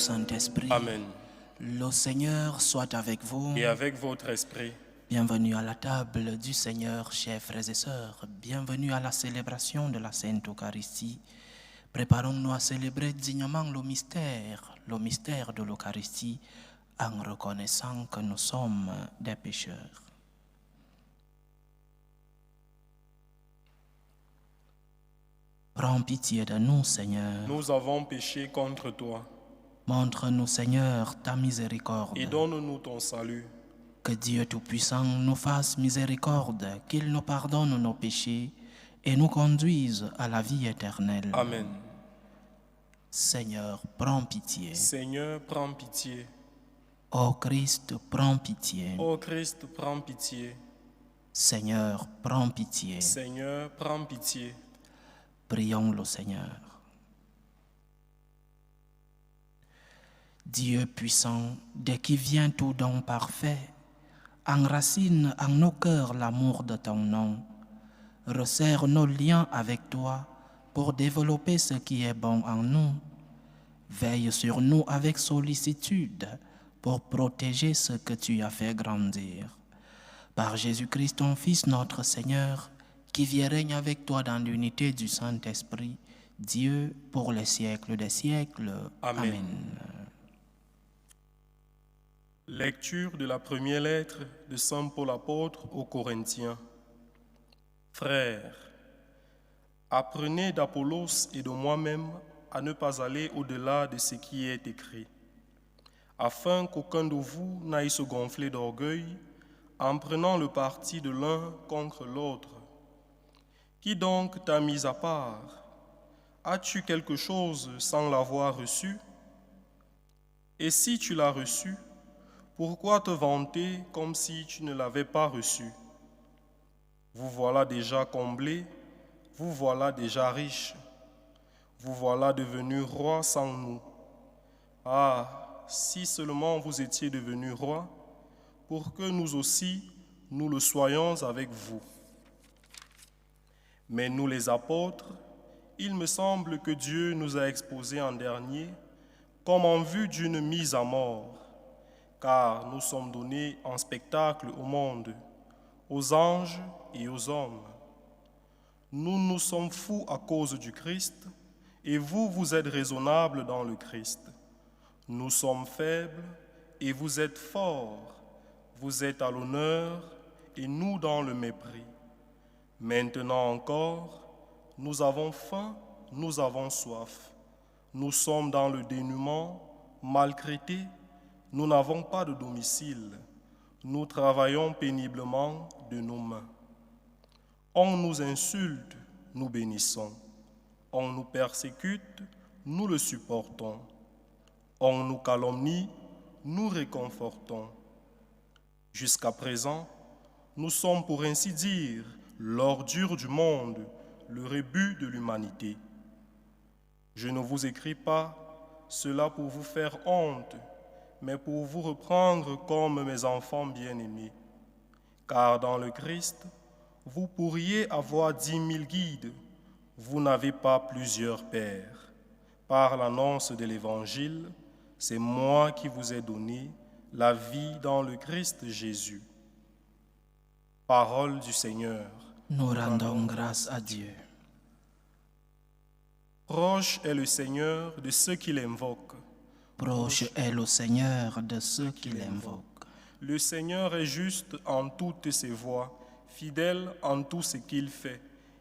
Saint-Esprit. Amen. Le Seigneur soit avec vous. Et avec votre esprit. Bienvenue à la table du Seigneur, chers frères et sœurs. Bienvenue à la célébration de la Sainte Eucharistie. Préparons-nous à célébrer dignement le mystère de l'Eucharistie, en reconnaissant que nous sommes des pécheurs. Prends pitié de nous, Seigneur. Nous avons péché contre toi. Montre-nous, Seigneur, ta miséricorde. Et donne-nous ton salut. Que Dieu Tout-Puissant nous fasse miséricorde, qu'il nous pardonne nos péchés et nous conduise à la vie éternelle. Amen. Seigneur, prends pitié. Seigneur, prends pitié. Ô Christ, prends pitié. Ô Christ, prends pitié. Seigneur, prends pitié. Seigneur, prends pitié. Prions le Seigneur. Dieu puissant, de qui vient tout don parfait, enracine en nos cœurs l'amour de ton nom. Resserre nos liens avec toi pour développer ce qui est bon en nous. Veille sur nous avec sollicitude pour protéger ce que tu as fait grandir. Par Jésus-Christ, ton Fils, notre Seigneur, qui vit et règne avec toi dans l'unité du Saint-Esprit, Dieu pour les siècles des siècles. Amen. Amen. Lecture de la première lettre de Saint Paul apôtre aux Corinthiens. Frères, apprenez d'Apollos et de moi-même à ne pas aller au-delà de ce qui est écrit, afin qu'aucun de vous n'aille se gonfler d'orgueil en prenant le parti de l'un contre l'autre. Qui donc t'a mis à part? As-tu quelque chose sans l'avoir reçu? Et si tu l'as reçu, pourquoi te vanter comme si tu ne l'avais pas reçu? Vous voilà déjà comblés, vous voilà déjà riches, vous voilà devenus rois sans nous. Ah, si seulement vous étiez devenus rois, pour que nous aussi, nous le soyons avec vous. Mais nous les apôtres, il me semble que Dieu nous a exposés en dernier, comme en vue d'une mise à mort, car nous sommes donnés en spectacle au monde, aux anges et aux hommes. Nous nous sommes fous à cause du Christ, et vous, vous êtes raisonnables dans le Christ. Nous sommes faibles, et vous êtes forts. Vous êtes à l'honneur, et nous dans le mépris. Maintenant encore, nous avons faim, nous avons soif. Nous sommes dans le dénuement, maltraités. Nous n'avons pas de domicile. Nous travaillons péniblement de nos mains. On nous insulte, nous bénissons. On nous persécute, nous le supportons. On nous calomnie, nous réconfortons. Jusqu'à présent, nous sommes pour ainsi dire l'ordure du monde, le rebut de l'humanité. Je ne vous écris pas cela pour vous faire honte, mais pour vous reprendre comme mes enfants bien-aimés. Car dans le Christ, vous pourriez avoir 10 000 guides, vous n'avez pas plusieurs pères. Par l'annonce de l'Évangile, c'est moi qui vous ai donné la vie dans le Christ Jésus. Parole du Seigneur. Nous rendons grâce à Dieu. Proche est le Seigneur de ceux qui l'invoquent. Proche est le Seigneur de ceux qui l'invoquent. Le Seigneur est juste en toutes ses voies, fidèle en tout ce qu'il fait.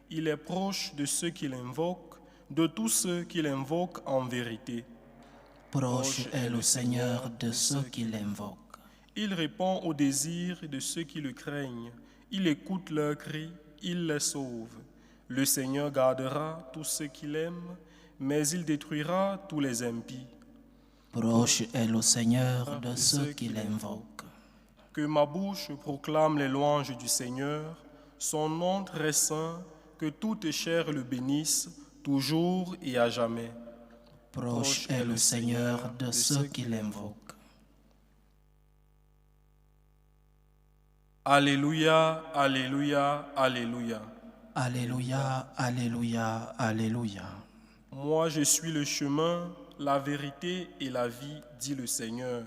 Il est proche de ceux qui l'invoquent, de tous ceux qui l'invoquent en vérité. Proche est le Seigneur de ceux qui l'invoquent. Il répond aux désirs de ceux qui le craignent. Il écoute leurs cris, il les sauve. Le Seigneur gardera tous ceux qui l'aiment, mais il détruira tous les impies. Proche est le Seigneur de ceux qui l'invoquent. Que ma bouche proclame les louanges du Seigneur, son nom très saint, que toute chair le bénisse, toujours et à jamais. Proche est le Seigneur de ceux qui l'invoquent. Alléluia, alléluia, alléluia. Alléluia, alléluia, alléluia. Moi je suis le chemin, la vérité et la vie, dit le Seigneur.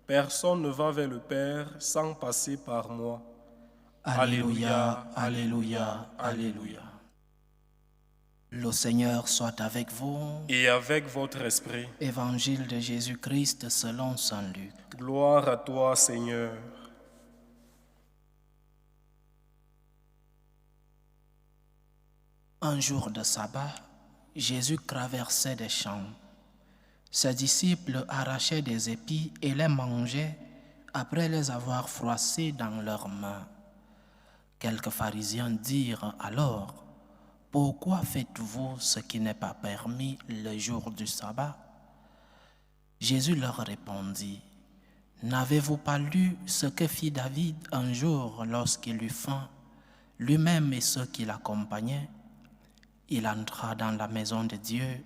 Personne ne va vers le Père sans passer par moi. Alléluia, Alléluia, Alléluia. Le Seigneur soit avec vous. Et avec votre esprit. Évangile de Jésus-Christ selon saint Luc. Gloire à toi, Seigneur. Un jour de sabbat, Jésus traversait des champs. Ses disciples arrachaient des épis et les mangeaient après les avoir froissés dans leurs mains. Quelques pharisiens dirent alors: « Pourquoi faites-vous ce qui n'est pas permis le jour du sabbat ?» Jésus leur répondit: « N'avez-vous pas lu ce que fit David un jour lorsqu'il eut faim, lui-même et ceux qui l'accompagnaient? Il entra dans la maison de Dieu,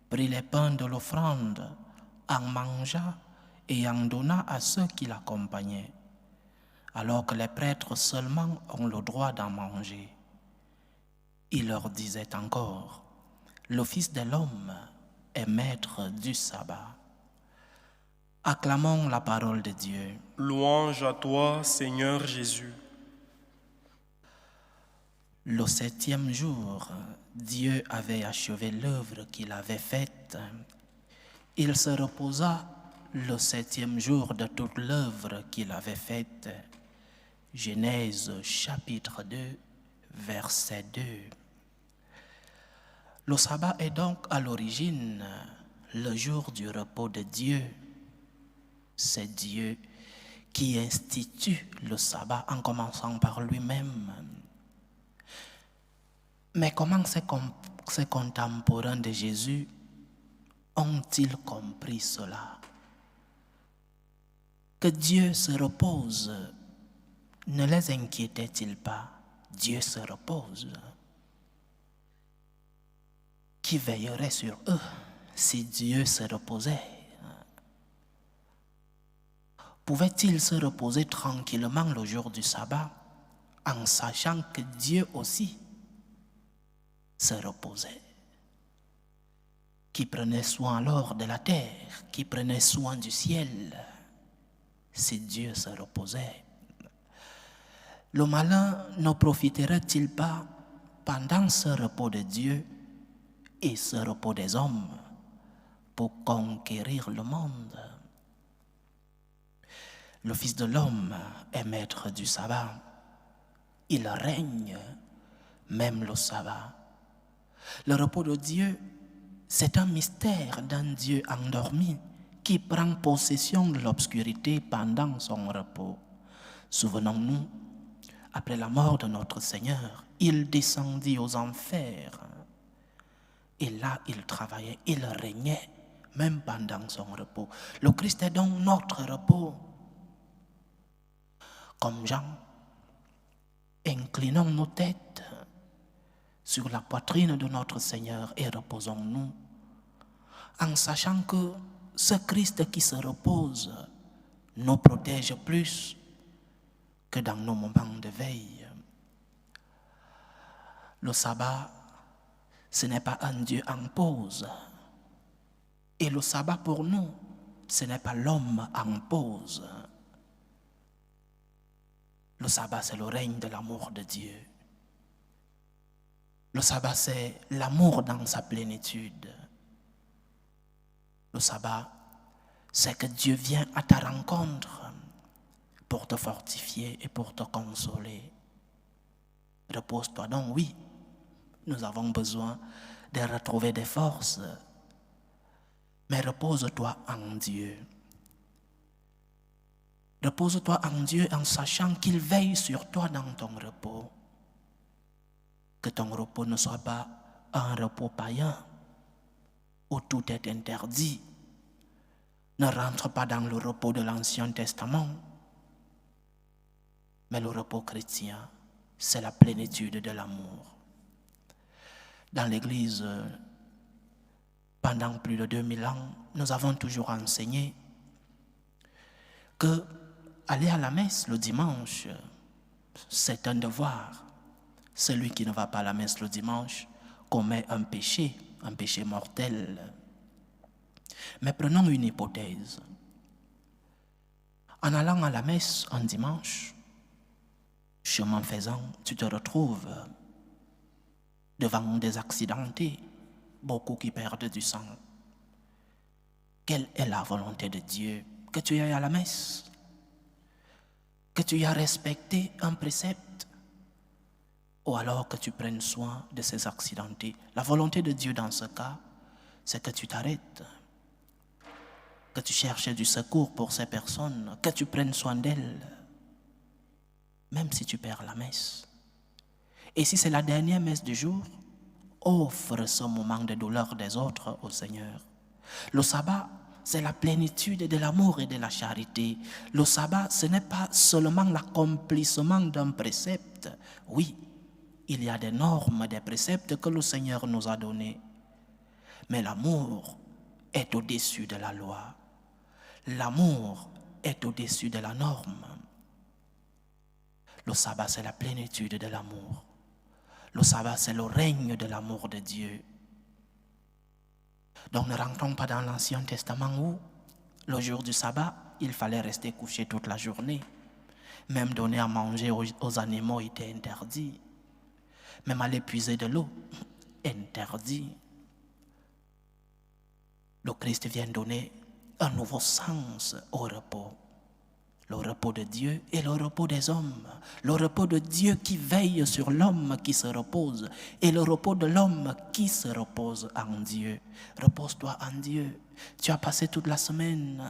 prit les pains de l'offrande, en mangea et en donna à ceux qui l'accompagnaient, alors que les prêtres seulement ont le droit d'en manger. Il leur disait encore: « Le Fils de l'homme est maître du sabbat. » Acclamons la parole de Dieu. Louange à toi, Seigneur Jésus. Le 7e jour, Dieu avait achevé l'œuvre qu'il avait faite. Il se reposa le 7e jour de toute l'œuvre qu'il avait faite. Genèse chapitre 2, verset 2. Le sabbat est donc à l'origine le jour du repos de Dieu. C'est Dieu qui institue le sabbat en commençant par lui-même. Mais comment ces contemporains de Jésus ont-ils compris cela? Que Dieu se repose ne les inquiétait-il pas? Dieu se repose. Qui veillerait sur eux si Dieu se reposait? Pouvaient-ils se reposer tranquillement le jour du sabbat en sachant que Dieu aussi se reposait? Qui prenait soin alors de la terre, qui prenait soin du ciel, si Dieu se reposait? Le malin ne profiterait-il pas pendant ce repos de Dieu et ce repos des hommes pour conquérir le monde? Le Fils de l'homme est maître du sabbat. Il règne même le sabbat. Le repos de Dieu, c'est un mystère d'un Dieu endormi qui prend possession de l'obscurité pendant son repos. Souvenons-nous, après la mort de notre Seigneur, il descendit aux enfers. Et là, il travaillait, il régnait, même pendant son repos. Le Christ est donc notre repos. Comme Jean, inclinons nos têtes sur la poitrine de notre Seigneur et reposons-nous, en sachant que ce Christ qui se repose nous protège plus que dans nos moments de veille. Le sabbat, ce n'est pas un Dieu en pause. Et le sabbat pour nous, ce n'est pas l'homme en pause. Le sabbat, c'est le règne de l'amour de Dieu. Le sabbat, c'est l'amour dans sa plénitude. Le sabbat, c'est que Dieu vient à ta rencontre pour te fortifier et pour te consoler. Repose-toi donc, oui. Nous avons besoin de retrouver des forces. Mais repose-toi en Dieu. Repose-toi en Dieu en sachant qu'il veille sur toi dans ton repos. Que ton repos ne soit pas un repos païen où tout est interdit. Ne rentre pas dans le repos de l'Ancien Testament. Mais le repos chrétien, c'est la plénitude de l'amour. Dans l'Église, pendant plus de 2000 ans, nous avons toujours enseigné que aller à la messe le dimanche, c'est un devoir. Celui qui ne va pas à la messe le dimanche commet un péché mortel. Mais prenons une hypothèse. En allant à la messe un dimanche, chemin faisant, tu te retrouves devant des accidentés, beaucoup qui perdent du sang. Quelle est la volonté de Dieu? Que tu ailles à la messe, que tu aies respecté un précepte, ou alors que tu prennes soin de ces accidentés. La volonté de Dieu dans ce cas, c'est que tu t'arrêtes, que tu cherches du secours pour ces personnes, que tu prennes soin d'elles, même si tu perds la messe. Et si c'est la dernière messe du jour, offre ce moment de douleur des autres au Seigneur. Le sabbat, c'est la plénitude de l'amour et de la charité. Le sabbat, ce n'est pas seulement l'accomplissement d'un précepte. Oui, il y a des normes, des préceptes que le Seigneur nous a donnés. Mais l'amour est au-dessus de la loi. L'amour est au-dessus de la norme. Le sabbat, c'est la plénitude de l'amour. Le sabbat, c'est le règne de l'amour de Dieu. Donc ne rentrons pas dans l'Ancien Testament où, le jour du sabbat, il fallait rester couché toute la journée. Même donner à manger aux animaux était interdit. Même aller puiser de l'eau, interdit. Le Christ vient donner un nouveau sens au repos. Le repos de Dieu et le repos des hommes. Le repos de Dieu qui veille sur l'homme qui se repose et le repos de l'homme qui se repose en Dieu. Repose-toi en Dieu. Tu as passé toute la semaine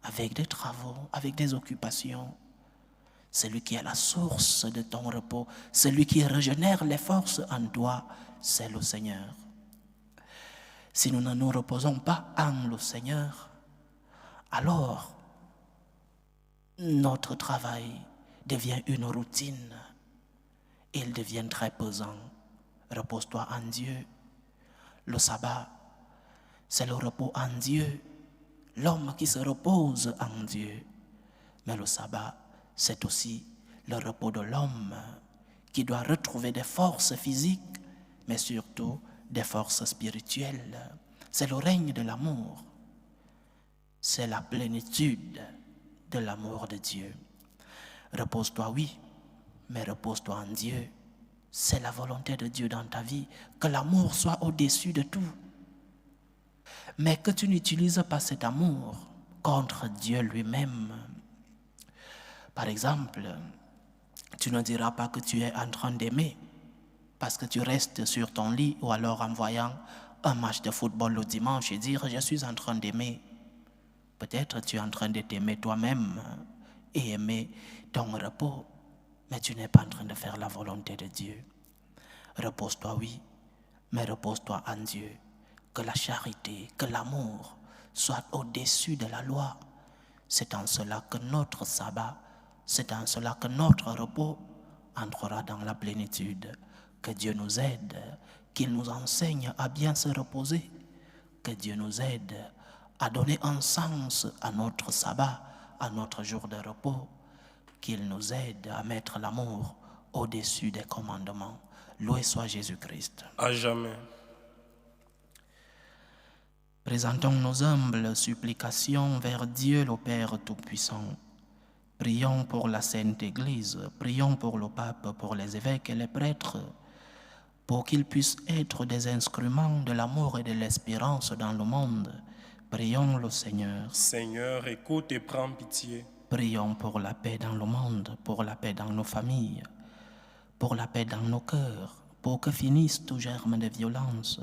avec des travaux, avec des occupations. Celui qui est la source de ton repos, celui qui régénère les forces en toi, c'est le Seigneur. Si nous ne nous reposons pas en le Seigneur, alors notre travail devient une routine. Il devient très pesant. Repose-toi en Dieu. Le sabbat, c'est le repos en Dieu. L'homme qui se repose en Dieu. Mais le sabbat, c'est aussi le repos de l'homme qui doit retrouver des forces physiques, mais surtout des forces spirituelles. C'est le règne de l'amour. C'est la plénitude de l'amour de Dieu. Repose-toi, oui, mais repose-toi en Dieu. C'est la volonté de Dieu dans ta vie, que l'amour soit au-dessus de tout. Mais que tu n'utilises pas cet amour contre Dieu lui-même. Par exemple, tu ne diras pas que tu es en train d'aimer parce que tu restes sur ton lit ou alors en voyant un match de football le dimanche et dire « je suis en train d'aimer ». Peut-être tu es en train de t'aimer toi-même et aimer ton repos, mais tu n'es pas en train de faire la volonté de Dieu. Repose-toi, oui, mais repose-toi en Dieu. Que la charité, que l'amour soient au-dessus de la loi. C'est en cela que notre sabbat, c'est en cela que notre repos entrera dans la plénitude. Que Dieu nous aide, qu'il nous enseigne à bien se reposer, que Dieu nous aide à donner un sens à notre sabbat, à notre jour de repos, qu'il nous aide à mettre l'amour au-dessus des commandements. Loué soit Jésus-Christ. À jamais. Présentons nos humbles supplications vers Dieu le Père Tout-Puissant. Prions pour la Sainte Église, prions pour le pape, pour les évêques et les prêtres, pour qu'ils puissent être des instruments de l'amour et de l'espérance dans le monde. Prions le Seigneur. Seigneur, écoute et prends pitié. Prions pour la paix dans le monde, pour la paix dans nos familles, pour la paix dans nos cœurs, pour que finissent tout germe de violence,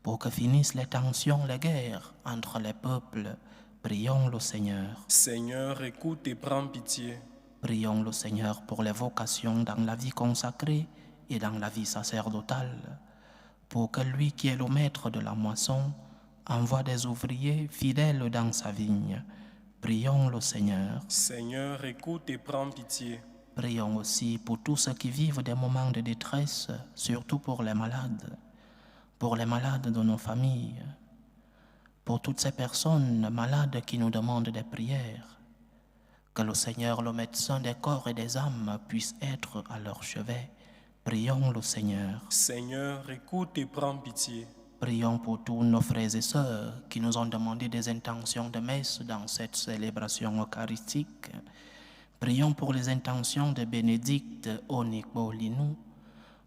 pour que finissent les tensions, les guerres entre les peuples. Prions le Seigneur. Seigneur, écoute et prends pitié. Prions le Seigneur pour les vocations dans la vie consacrée et dans la vie sacerdotale, pour que lui qui est le maître de la moisson envoie des ouvriers fidèles dans sa vigne. Prions le Seigneur. Seigneur, écoute et prends pitié. Prions aussi pour tous ceux qui vivent des moments de détresse, surtout pour les malades de nos familles, pour toutes ces personnes malades qui nous demandent des prières. Que le Seigneur, le médecin des corps et des âmes, puisse être à leur chevet. Prions le Seigneur. Seigneur, écoute et prends pitié. Prions pour tous nos frères et sœurs qui nous ont demandé des intentions de messe dans cette célébration eucharistique. Prions pour les intentions de Bénédicte Onikbo-Linou,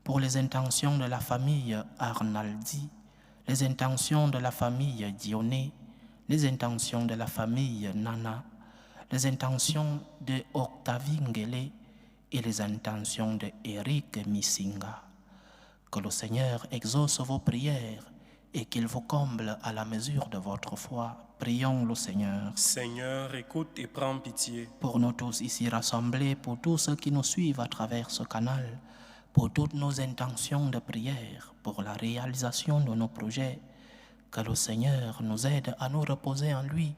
pour les intentions de la famille Arnaldi, les intentions de la famille Dionné, les intentions de la famille Nana, les intentions de Octavie Ngele et les intentions de Eric Missinga. Que le Seigneur exauce vos prières et qu'il vous comble à la mesure de votre foi. Prions le Seigneur. Seigneur, écoute et prends pitié. Pour nous tous ici rassemblés, pour tous ceux qui nous suivent à travers ce canal, pour toutes nos intentions de prière, pour la réalisation de nos projets, que le Seigneur nous aide à nous reposer en lui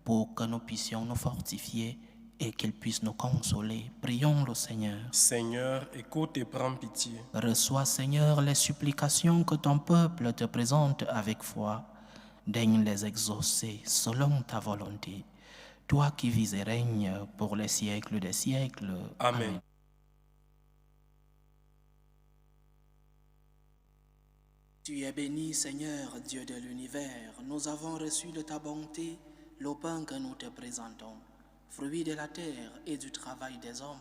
pour que nous puissions nous fortifier et qu'il puisse nous consoler. Prions le Seigneur. Seigneur, écoute et prends pitié. Reçois, Seigneur, les supplications que ton peuple te présente avec foi. Daigne les exaucer selon ta volonté. Toi qui vis et règnes pour les siècles des siècles. Amen. Tu es béni, Seigneur, Dieu de l'univers. Nous avons reçu de ta bonté le pain que nous te présentons, fruit de la terre et du travail des hommes.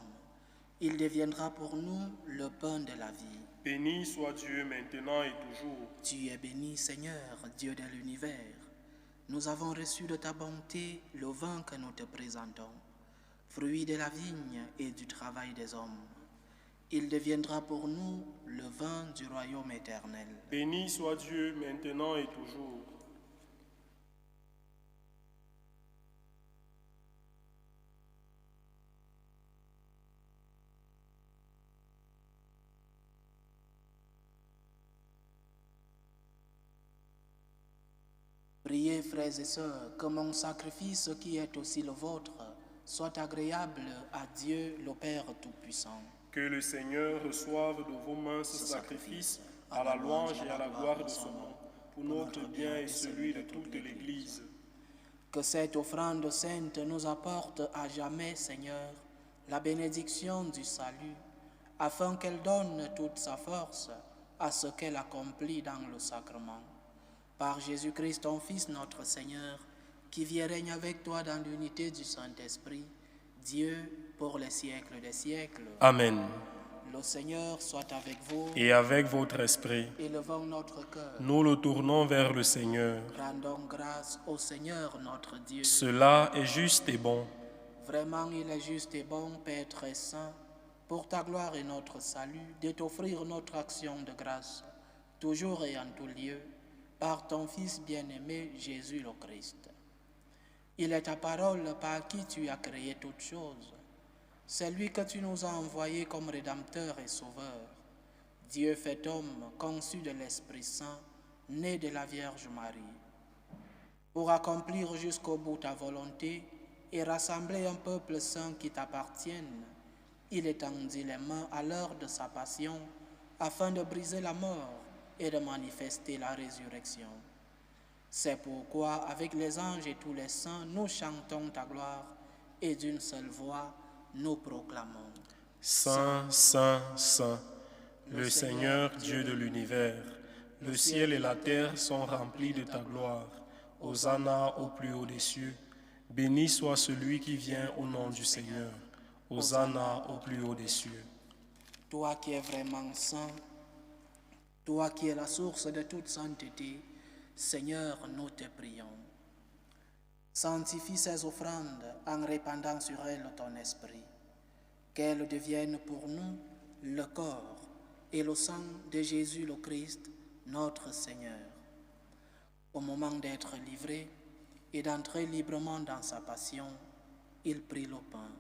Il deviendra pour nous le pain de la vie. Béni soit Dieu maintenant et toujours. Tu es béni, Seigneur, Dieu de l'univers. Nous avons reçu de ta bonté le vin que nous te présentons, fruit de la vigne et du travail des hommes. Il deviendra pour nous le vin du royaume éternel. Béni soit Dieu maintenant et toujours. Priez, frères et sœurs, que mon sacrifice qui est aussi le vôtre soit agréable à Dieu le Père Tout-Puissant. Que le Seigneur reçoive de vos mains ce sacrifice à la louange et à la gloire de son nom, pour notre bien et celui de toute l'Église. Que cette offrande sainte nous apporte à jamais, Seigneur, la bénédiction du salut, afin qu'elle donne toute sa force à ce qu'elle accomplit dans le sacrement. Par Jésus-Christ, ton Fils, notre Seigneur, qui vit et règne avec toi dans l'unité du Saint-Esprit, Dieu, pour les siècles des siècles. Amen. Le Seigneur soit avec vous. Et avec votre esprit, Élevons notre cœur. nous le tournons vers le Seigneur. Rendons grâce au Seigneur notre Dieu. Cela est juste et bon. Vraiment, il est juste et bon, Père très saint, pour ta gloire et notre salut, de t'offrir notre action de grâce, toujours et en tout lieu, par ton Fils bien-aimé, Jésus le Christ. Il est ta parole par qui tu as créé toutes choses. C'est lui que tu nous as envoyé comme Rédempteur et Sauveur. Dieu fait homme, conçu de l'Esprit Saint, né de la Vierge Marie. Pour accomplir jusqu'au bout ta volonté et rassembler un peuple saint qui t'appartienne, il étendit les mains à l'heure de sa passion afin de briser la mort et de manifester la résurrection. C'est pourquoi, avec les anges et tous les saints, nous chantons ta gloire et d'une seule voix, nous proclamons. Saint, Saint, Saint, le Seigneur Dieu de l'univers, le ciel et la terre sont remplis de ta gloire. Hosanna au plus haut des cieux. Béni soit celui qui vient au nom du Seigneur. Hosanna au plus haut des cieux. Toi qui es vraiment saint, toi qui es la source de toute sainteté, Seigneur, nous te prions. Sanctifie ces offrandes en répandant sur elles ton esprit, qu'elles deviennent pour nous le corps et le sang de Jésus le Christ, notre Seigneur. Au moment d'être livré et d'entrer librement dans sa passion, il prit le pain,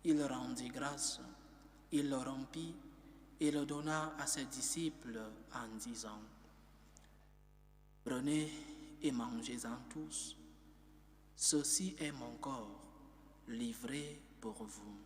il rendit grâce, il le rompit et le donna à ses disciples en disant: Prenez et mangez-en tous. Ceci est mon corps, livré pour vous.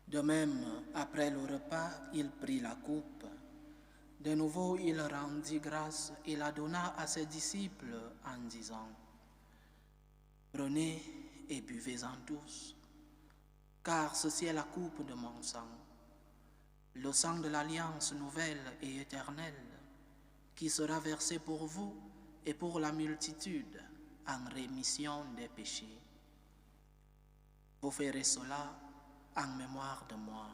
De même, après le repas, il prit la coupe. De nouveau, il rendit grâce et la donna à ses disciples en disant, « Prenez et buvez-en tous, car ceci est la coupe de mon sang, le sang de l'alliance nouvelle et éternelle, qui sera versé pour vous et pour la multitude en rémission des péchés. Vous ferez cela en mémoire de moi. »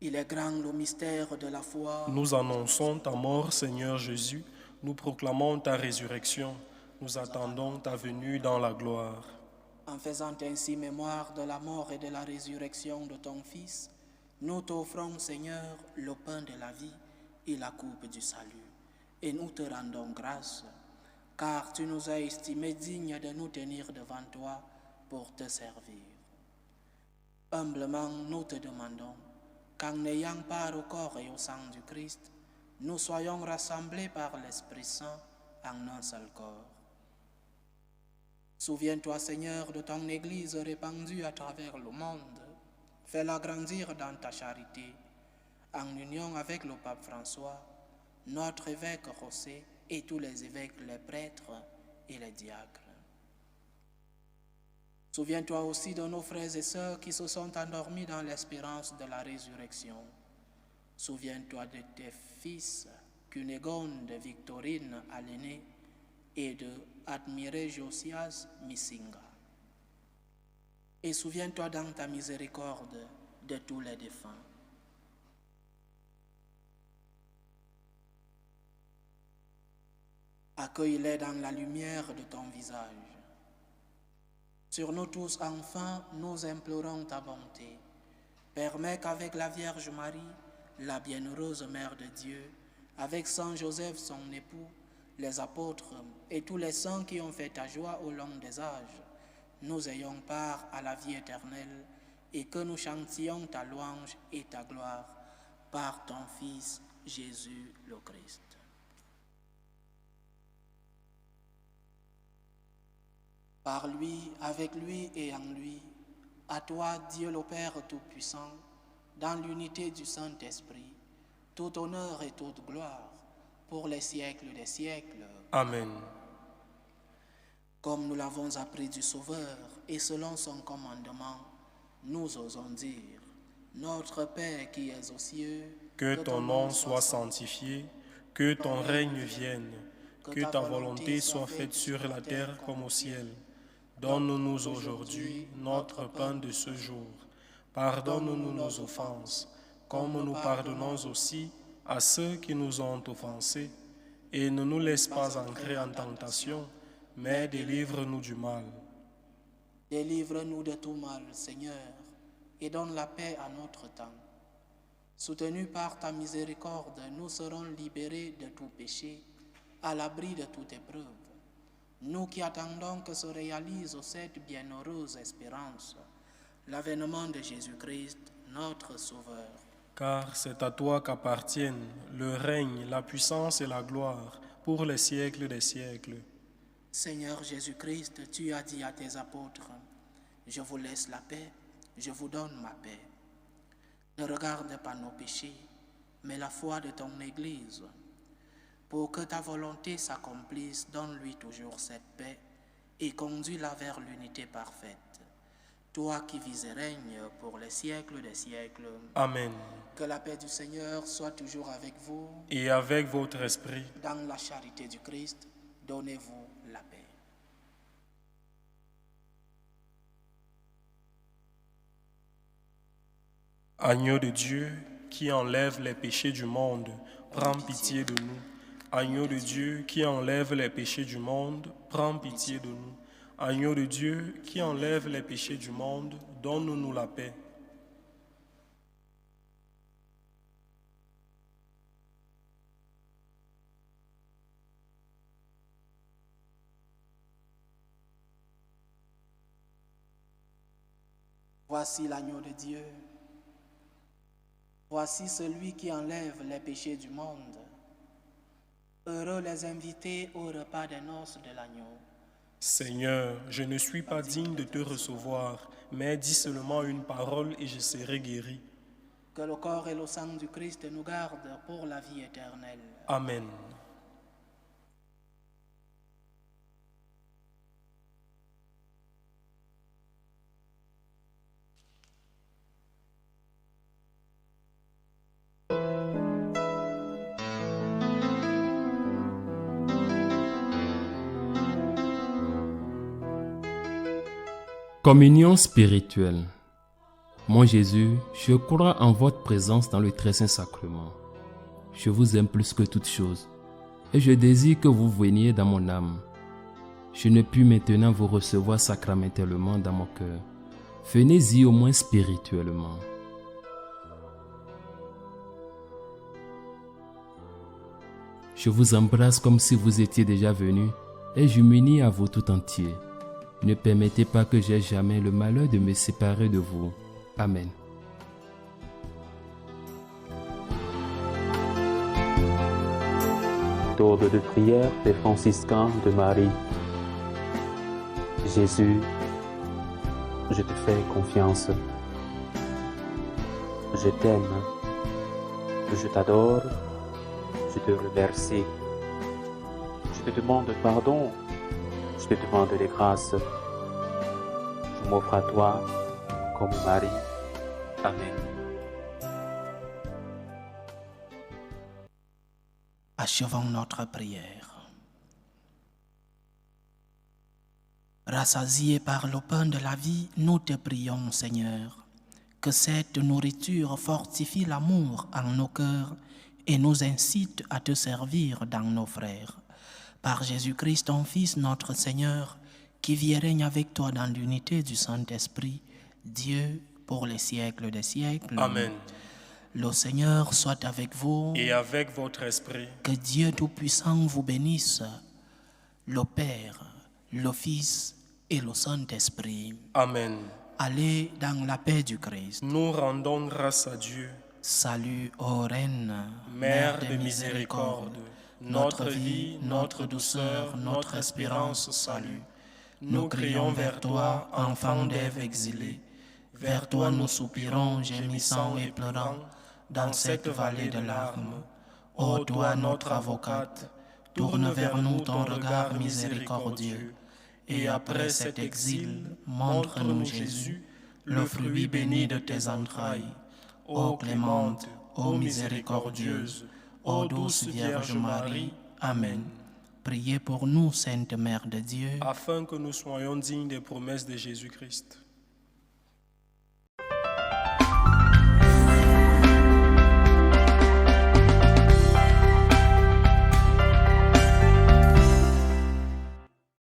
Il est grand le mystère de la foi. Nous annonçons ta mort, Seigneur Jésus. Nous proclamons ta résurrection. Nous attendons ta venue dans la gloire. En faisant ainsi mémoire de la mort et de la résurrection de ton Fils, nous t'offrons, Seigneur, le pain de la vie et la coupe du salut. Et nous te rendons grâce, car tu nous as estimés dignes de nous tenir devant toi pour te servir. Humblement, nous te demandons qu'en n'ayant part au corps et au sang du Christ, nous soyons rassemblés par l'Esprit Saint en un seul corps. Souviens-toi, Seigneur, de ton Église répandue à travers le monde. Fais-la grandir dans ta charité, en union avec le pape François, notre évêque José et tous les évêques, les prêtres et les diacres. Souviens-toi aussi de nos frères et sœurs qui se sont endormis dans l'espérance de la résurrection. Souviens-toi de tes fils, Cunégonde, Victorine, Aléné, et de Admiré Josias Missinga. Et souviens-toi dans ta miséricorde de tous les défunts. Accueille-les dans la lumière de ton visage. Sur nous tous, enfin, nous implorons ta bonté. Permets qu'avec la Vierge Marie, la bienheureuse Mère de Dieu, avec Saint Joseph, son époux, les apôtres et tous les saints qui ont fait ta joie au long des âges, nous ayons part à la vie éternelle et que nous chantions ta louange et ta gloire par ton Fils Jésus le Christ. Par lui, avec lui et en lui, à toi, Dieu le Père Tout-Puissant, dans l'unité du Saint-Esprit, tout honneur et toute gloire, pour les siècles des siècles. Amen. Comme nous l'avons appris du Sauveur, et selon son commandement, nous osons dire, Notre Père qui es aux cieux, que ton nom soit sanctifié, que ton règne vienne, que ta volonté soit faite sur la terre comme au ciel. Donne-nous aujourd'hui notre pain de ce jour. Pardonne-nous nos offenses, comme nous pardonnons aussi à ceux qui nous ont offensés. Et ne nous laisse pas entrer en tentation, mais délivre-nous du mal. Délivre-nous de tout mal, Seigneur, et donne la paix à notre temps. Soutenus par ta miséricorde, nous serons libérés de tout péché, à l'abri de toute épreuve. Nous qui attendons que se réalise cette bienheureuse espérance, l'avènement de Jésus-Christ, notre Sauveur. Car c'est à toi qu'appartiennent le règne, la puissance et la gloire pour les siècles des siècles. Seigneur Jésus-Christ, tu as dit à tes apôtres, « Je vous laisse la paix, je vous donne ma paix. Ne regarde pas nos péchés, mais la foi de ton Église. Pour que ta volonté s'accomplisse, donne-lui toujours cette paix et conduis-la vers l'unité parfaite. Toi qui vis et règnes pour les siècles des siècles. Amen. Que la paix du Seigneur soit toujours avec vous. Et avec votre esprit. Dans la charité du Christ, donnez-vous la paix. Agneau de Dieu, qui enlève les péchés du monde, prends pitié de nous. Agneau de Dieu, qui enlève les péchés du monde, prends pitié de nous. Agneau de Dieu, qui enlève les péchés du monde, donne-nous la paix. Voici l'agneau de Dieu. Voici celui qui enlève les péchés du monde. Heureux les invités au repas des noces de l'agneau. Seigneur, je ne suis pas digne de te recevoir, mais dis seulement une parole et je serai guéri. Que le corps et le sang du Christ nous gardent pour la vie éternelle. Amen. Communion spirituelle. Mon Jésus, je crois en votre présence dans le très saint sacrement. Je vous aime plus que toute chose et je désire que vous veniez dans mon âme. Je ne puis maintenant vous recevoir sacramentellement dans mon cœur. Venez-y au moins spirituellement. Je vous embrasse comme si vous étiez déjà venu et je m'unis à vous tout entier. Ne permettez pas que j'aie jamais le malheur de me séparer de vous. Amen. Méthode de prière des franciscains de Marie. Jésus, je te fais confiance. Je t'aime. Je t'adore. Je te remercie. Je te demande pardon. Je te demande des grâces. Je m'offre à toi comme Marie. Amen. Achevons notre prière. Rassasiés par le pain de la vie, nous te prions, Seigneur, que cette nourriture fortifie l'amour en nos cœurs et nous incite à te servir dans nos frères. Par Jésus-Christ, ton Fils, notre Seigneur, qui vit et règne avec toi dans l'unité du Saint-Esprit, Dieu, pour les siècles des siècles. Amen. Le Seigneur soit avec vous. Et avec votre esprit. Que Dieu Tout-Puissant vous bénisse, le Père, le Fils et le Saint-Esprit. Amen. Allez dans la paix du Christ. Nous rendons grâce à Dieu. Salut, ô Reine, Mère de miséricorde, notre vie, notre douceur, notre espérance, salut. Nous crions vers toi, enfant d'Ève exilée. Vers toi nous soupirons, gémissant et pleurant, dans cette vallée de larmes. Ô toi, notre avocate, tourne vers nous ton regard miséricordieux. Et après cet exil, montre-nous Jésus, le fruit béni de tes entrailles. Ô clémente, ô miséricordieuse, ô douce Vierge Marie. Amen. Priez pour nous, Sainte Mère de Dieu, afin que nous soyons dignes des promesses de Jésus-Christ.